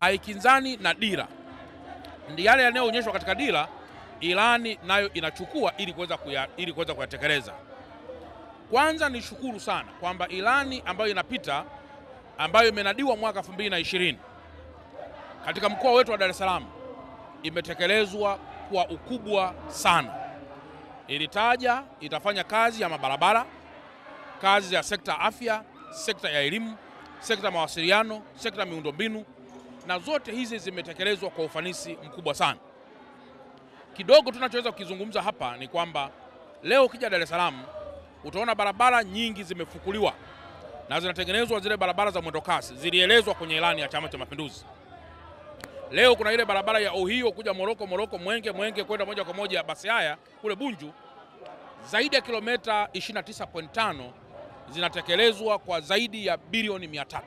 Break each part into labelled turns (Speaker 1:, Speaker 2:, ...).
Speaker 1: haikinzani na dira. Ndiyo yale yanayoonyeshwa katika dira, ilani nayo inachukua ili kuweza kuyatekeleza. Kwanza nishukuru sana kwamba ilani ambayo inapita, ambayo imenadiwa mwaka 2020 katika mkoa wetu wa Dar es Salaam imetekelezwa kwa ukubwa sana. Ilitaja itafanya kazi ya mabarabara, kazi ya sekta afya, sekta ya elimu, sekta mawasiliano, sekta miundombinu, na zote hizi zimetekelezwa kwa ufanisi mkubwa sana. Kidogo tunachoweza kukizungumza hapa ni kwamba leo ukija Dar es Salaam utaona barabara nyingi zimefukuliwa na zinatengenezwa. Zile barabara za mwendokasi zilielezwa kwenye ilani ya Chama cha Mapinduzi. Leo kuna ile barabara ya Ohio kuja Moroko Mwenge kwenda moja kwa moja basi haya kule Bunju, zaidi ya kilomita 29.5 zinatekelezwa kwa zaidi ya bilioni 300.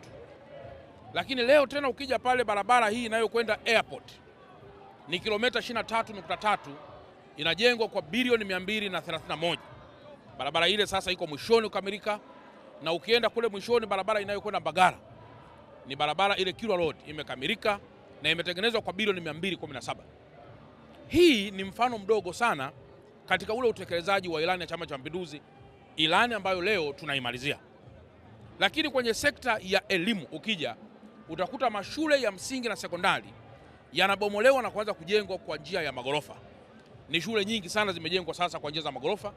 Speaker 1: Lakini leo tena ukija pale barabara hii inayokwenda airport ni kilomita 23.3 inajengwa kwa bilioni 231. Barabara ile sasa iko mwishoni kukamilika, na ukienda kule mwishoni barabara inayokwenda Mbagala ni barabara ile Kilwa Road imekamilika na imetengenezwa kwa bilioni 217. Hii ni mfano mdogo sana katika ule utekelezaji wa ilani ya Chama cha Mapinduzi, ilani ambayo leo tunaimalizia. Lakini kwenye sekta ya elimu ukija utakuta mashule ya msingi na sekondari yanabomolewa na kuanza kujengwa kwa njia ya magorofa. Ni shule nyingi sana zimejengwa sasa kwa njia za magorofa,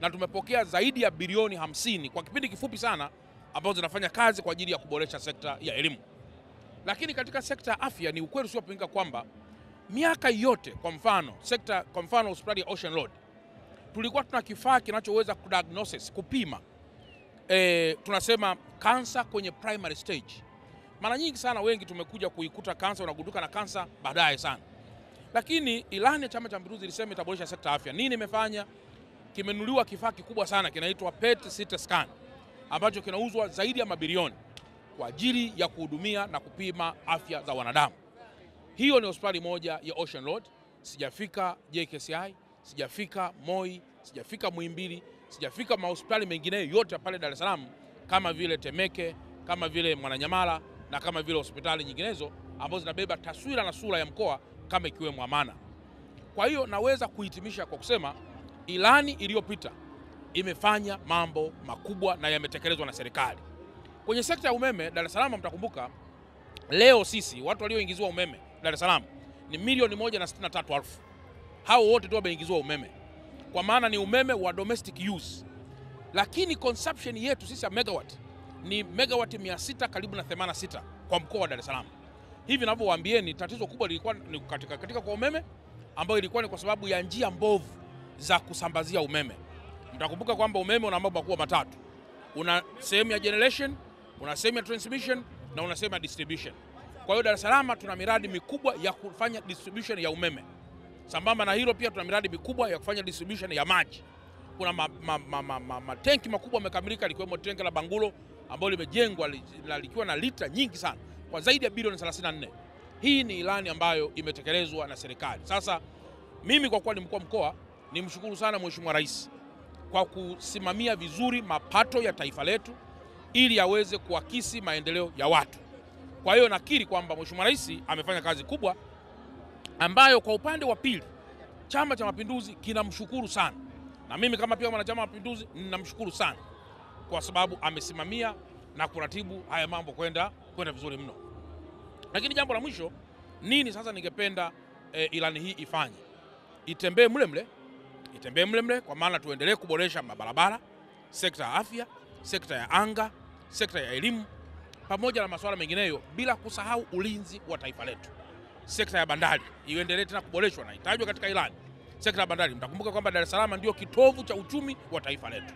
Speaker 1: na tumepokea zaidi ya bilioni 50 kwa kipindi kifupi sana ambazo zinafanya kazi kwa ajili ya kuboresha sekta ya elimu. Lakini katika sekta ya afya ni ukweli usiopingika kwamba miaka yote, kwa mfano hospitali ya Ocean Road tulikuwa tuna kifaa kinachoweza kudiagnosis, kupima tunasema kansa kwenye primary stage. Mara nyingi sana wengi tumekuja kuikuta kansa, unagunduka na kansa baadaye sana. Lakini ilani ya Chama cha Mapinduzi ilisema itaboresha sekta ya afya. Nini imefanya? Kimenunuliwa kifaa kikubwa sana kinaitwa PET CT scan ambacho kinauzwa zaidi ya mabilioni kwa ajili ya kuhudumia na kupima afya za wanadamu. Hiyo ni hospitali moja ya Ocean Road. Sijafika JKCI, sijafika Moi, sijafika Muhimbili, sijafika mahospitali mengine yote pale Dar es Salaam kama vile Temeke, kama vile Mwananyamala na kama vile hospitali nyinginezo ambazo zinabeba taswira na sura ya mkoa kama ikiwemo Amana. Kwa hiyo naweza kuhitimisha kwa kusema ilani iliyopita imefanya mambo makubwa na yametekelezwa na serikali. Kwenye sekta ya umeme Dar es Salaam, mtakumbuka leo sisi watu walioingiziwa umeme Dar es Salaam ni 1,163,000. Hao wote ndio wameingiziwa umeme, kwa maana ni umeme wa domestic use. Lakini consumption yetu sisi ya megawatt ni megawatt 600 karibu na 86 kwa mkoa wa Dar es Salaam. Hivi ninavyowaambieni tatizo kubwa lilikuwa ni katika kwa umeme, ambayo ilikuwa ni kwa sababu ya njia mbovu za kusambazia umeme. Mtakumbuka kwamba umeme una mambo makubwa matatu. Una sehemu ya generation, una sehemu ya transmission na una sehemu ya distribution. Kwa hiyo Dar es Salaam tuna miradi mikubwa ya kufanya distribution ya umeme. Sambamba na hilo pia tuna miradi mikubwa ya kufanya distribution ya maji. Kuna matenki makubwa yamekamilika, likiwemo tenki la Bangulo ambalo limejengwa likiwa na lita nyingi sana kwa zaidi ya bilioni 34. Hii ni ilani ambayo imetekelezwa na serikali. Sasa mimi kwa kuwa ni mkuu wa mkoa nimshukuru sana Mheshimiwa Rais kwa kusimamia vizuri mapato ya taifa letu ili yaweze kuakisi maendeleo ya watu. Kwa hiyo nakiri kwamba Mheshimiwa Rais amefanya kazi kubwa ambayo kwa upande wa pili Chama cha Mapinduzi kinamshukuru sana. Na mimi kama pia mwanachama wa Mapinduzi ninamshukuru sana kwa sababu amesimamia na kuratibu haya mambo kwenda vizuri mno. Lakini jambo la mwisho, nini sasa ningependa ilani hii ifanye? Itembee mlemle kwa maana tuendelee kuboresha mabarabara, sekta ya afya, sekta ya anga, sekta ya elimu pamoja na masuala mengineyo, bila kusahau ulinzi wa taifa letu. Sekta ya bandari iendelee tena kuboreshwa na itajwa katika ilani. Sekta ya bandari, mtakumbuka kwamba Dar es Salaam ndio kitovu cha uchumi wa taifa letu.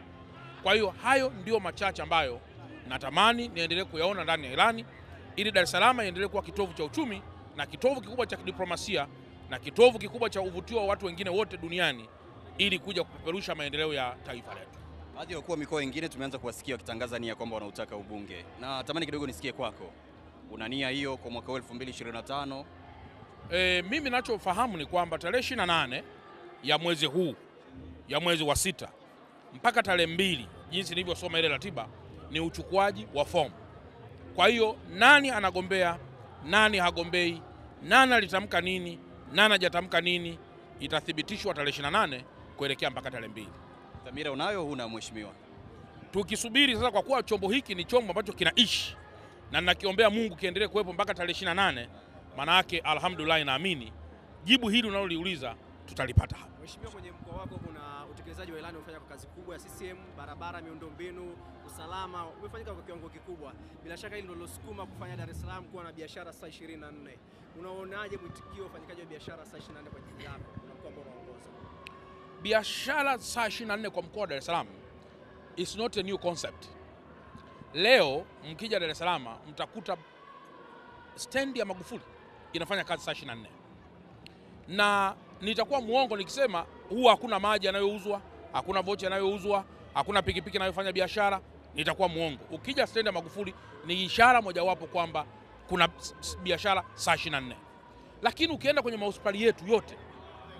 Speaker 1: Kwa hiyo hayo ndio machache ambayo natamani niendelee kuyaona ndani ya ilani ili Dar es Salaam iendelee kuwa kitovu cha uchumi na kitovu kikubwa cha diplomasia na kitovu kikubwa cha uvutio wa watu wengine wote duniani ili kuja kupeperusha maendeleo ya taifa letu.
Speaker 2: Baadhi ya wakuu wa mikoa wengine tumeanza kuwasikia wakitangaza nia kwamba wanautaka ubunge. Na natamani kidogo nisikie kwako. Una nia hiyo kwa mwaka 2025?
Speaker 1: Mimi ninachofahamu ni kwamba tarehe 28 ya mwezi huu, ya mwezi wa 6 mpaka tarehe 2, jinsi nilivyosoma ile ratiba, ni uchukuaji wa fomu. Kwa hiyo nani anagombea nani hagombei, nani alitamka nini, nani hajatamka nini, itathibitishwa tarehe 28 kuelekea mpaka tarehe 2.
Speaker 2: Dhamira unayo huna mheshimiwa?
Speaker 1: Tukisubiri sasa, kwa kuwa chombo hiki ni chombo ambacho kinaishi na ninakiombea Mungu kiendelee kuwepo mpaka tarehe 28, maana yake alhamdulillah naamini jibu hili unaloliuliza tutalipata hapa.
Speaker 3: Mheshimiwa, kwenye mkoa wako kuna utekelezaji wa ilani umefanya kwa kazi kubwa ya CCM, barabara, miundombinu, usalama umefanyika kwa kiwango kikubwa. Bila shaka hili ndio lilosukuma kufanya Dar es Salaam kuwa na biashara saa 24. Unaonaje mwitikio ufanyikaji wa biashara saa 24 kwa jiji lako na mkoa ambao unaongoza?
Speaker 1: Biashara saa 24 kwa mkoa wa Dar es Salaam is not a new concept. Leo mkija Dar es Salaam mtakuta stendi ya Magufuli inafanya kazi saa 24. Na nitakuwa muongo nikisema huwa hakuna maji yanayouzwa, hakuna vocha yanayouzwa, hakuna pikipiki inayofanya biashara, nitakuwa muongo. Ukija stendi ya Magufuli ni ishara mojawapo kwamba kuna biashara saa 24. Lakini ukienda kwenye mahospitali yetu yote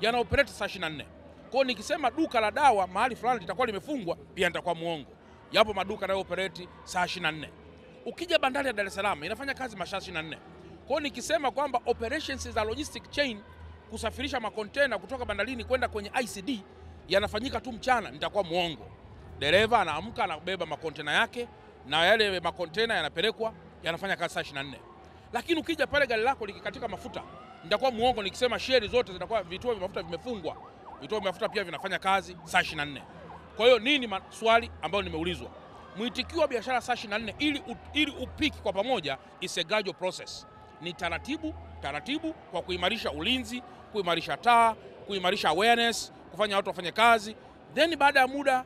Speaker 1: yana operate saa 24. Kwa hiyo nikisema duka la dawa mahali fulani litakuwa limefungwa pia nitakuwa muongo. Yapo maduka yanayo operate saa 24. Ukija bandari ya Dar es Salaam inafanya kazi masaa 24. Kwa hiyo nikisema kwamba operations za logistic chain kusafirisha makontena kutoka bandarini kwenda kwenye ICD yanafanyika tu mchana, nitakuwa muongo. Dereva anaamka anabeba makontena yake na yale makontena yanapelekwa yanafanya kazi saa 24. Lakini ukija pale gari lako likikatika mafuta, nitakuwa muongo nikisema sheri zote zitakuwa vituo vya mafuta vimefungwa. Vituo vya mafuta pia vinafanya kazi saa 24. Kwa hiyo nini swali ambayo nimeulizwa? Mwitikio wa biashara saa 24 ili upiki kwa pamoja is a gradual process. Ni taratibu kwa kuimarisha ulinzi, kuimarisha taa, kuimarisha awareness, kufanya watu wafanye kazi. Then baada ya muda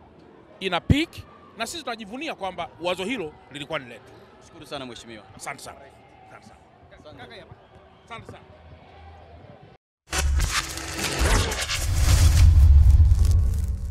Speaker 1: ina peak na sisi tunajivunia kwamba wazo hilo lilikuwa ni letu.
Speaker 2: Shukuru sana mheshimiwa.
Speaker 1: Asante sana. Asante sana.
Speaker 3: Kaka hapa.
Speaker 1: Asante sana.